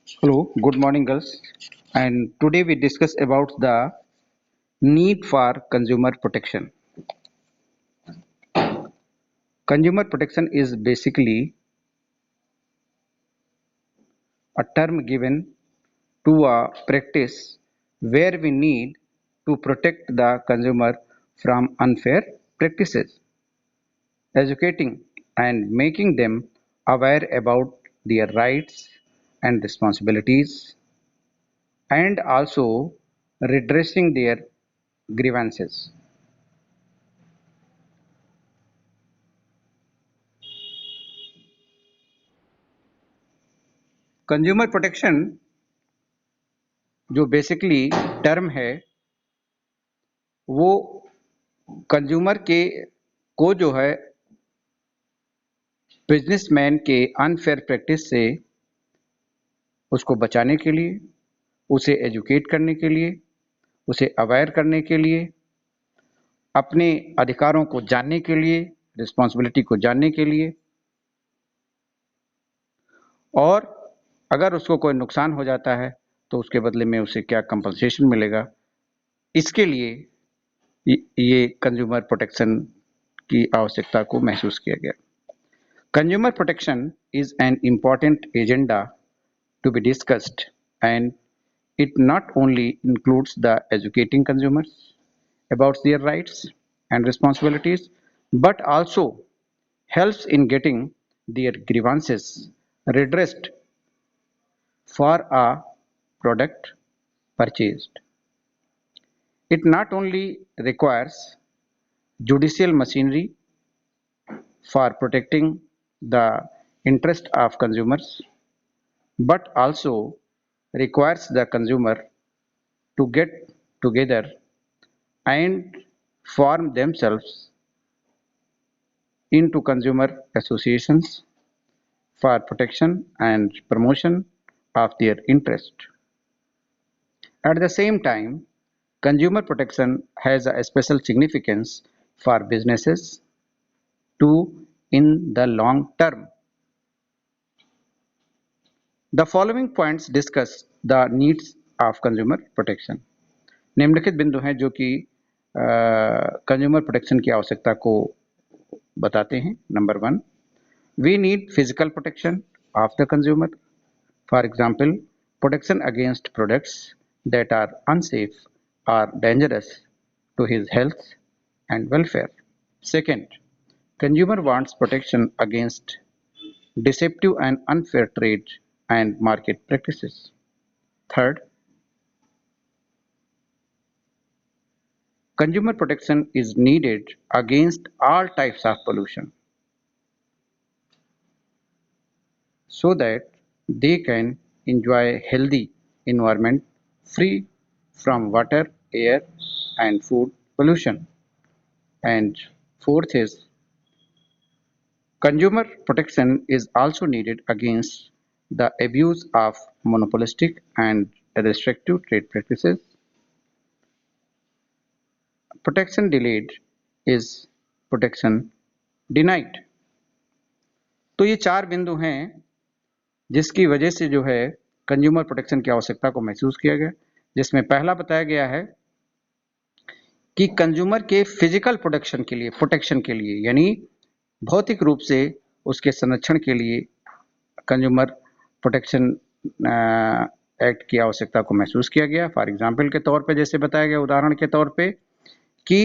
Hello, good morning, girls. And today we discuss about the need for consumer protection. Consumer protection is basically a term given to a practice where we need to protect the consumer from unfair practices, educating and making them aware about their rights and responsibilities, and also redressing their grievances. Consumer protection जो basically term है वो consumer के को जो है businessman के unfair practice से उसको बचाने के लिए, उसे एजुकेट करने के लिए, उसे अवेयर करने के लिए, अपने अधिकारों को जानने के लिए, रिस्पॉन्सिबिलिटी को जानने के लिए, और अगर उसको कोई नुकसान हो जाता है तो उसके बदले में उसे क्या कंपनसेशन मिलेगा, इसके लिए ये कंज्यूमर प्रोटेक्शन की आवश्यकता को महसूस किया गया। Consumer protection is an important agenda to be discussed, and it not only includes the educating consumers about their rights and responsibilities, but also helps in getting their grievances redressed for a product purchased. It not only requires judicial machinery for protecting the interest of consumers, but also requires the consumer to get together and form themselves into consumer associations for protection and promotion of their interest. At the same time, consumer protection has a special significance for businesses too in the long term. The following points discuss the needs of consumer protection. निम्नलिखित बिंदु हैं जो कि consumer protection की आवश्यकता को बताते हैं। Number 1, we need physical protection of the consumer, for example protection against products that are unsafe or dangerous to his health and welfare. Second, consumer wants protection against deceptive and unfair trade and market practices. Third, consumer protection is needed against all types of pollution so that they can enjoy healthy environment free from water, air and food pollution. And fourth is consumer protection is also needed against the abuse of monopolistic and restrictive trade practices. Protection delayed is protection denied. तो ये चार बिंदु हैं जिसकी वजह से जो है कंज्यूमर प्रोटेक्शन की आवश्यकता को महसूस किया गया, जिसमें पहला बताया गया है कि कंज्यूमर के फिजिकल प्रोटेक्शन के लिए यानी भौतिक रूप से उसके संरक्षण के लिए कंज्यूमर प्रोटेक्शन एक्ट की आवश्यकता को महसूस किया गया। फॉर एग्जांपल के तौर पे जैसे बताया गया, उदाहरण के तौर पे कि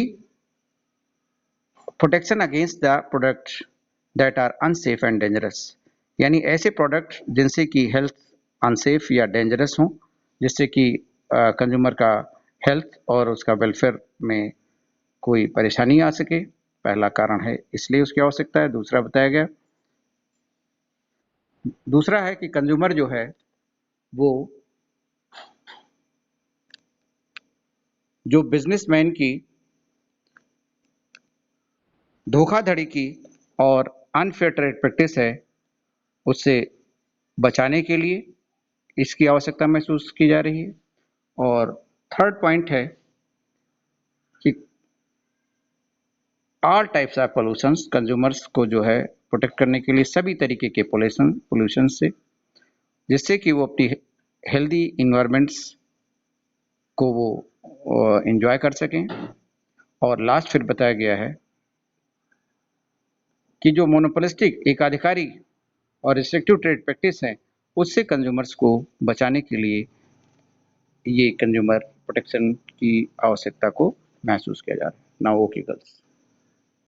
protection against the product that are unsafe and dangerous, यानी ऐसे प्रोडक्ट जिनसे कि हेल्थ अनसेफ या डेंजरस हों, जिससे कि कंज्यूमर का हेल्थ और उसका वेलफेयर में कोई परेशानी आ सके, पहला कारण है, इसलिए उसकी आवश्यकता है। दूसरा बताया गया, दूसरा है कि कंज्यूमर जो है वो जो बिजनेसमैन की धोखाधड़ी की और अनफेयर ट्रेड प्रैक्टिस है उससे बचाने के लिए इसकी आवश्यकता महसूस की जा रही है। और थर्ड पॉइंट है कि all types of pollutions, consumers को जो है प्रोटेक्ट करने के लिए सभी तरीके के पोल्यूशन से, जिससे कि वो अपनी हेल्दी इन्वायरमेंट्स को वो एंजॉय कर सकें। और लास्ट फिर बताया गया है कि जो मोनोपोलिस्टिक एकाधिकारी और रिस्ट्रिक्टिव ट्रेड प्रैक्टिस है, उससे कंज्यूमर्स को बचाने के लिए ये कंज्यूमर प्रोटेक्शन की आवश्यकता को महसूस किया जा रहा है। Now okay girls.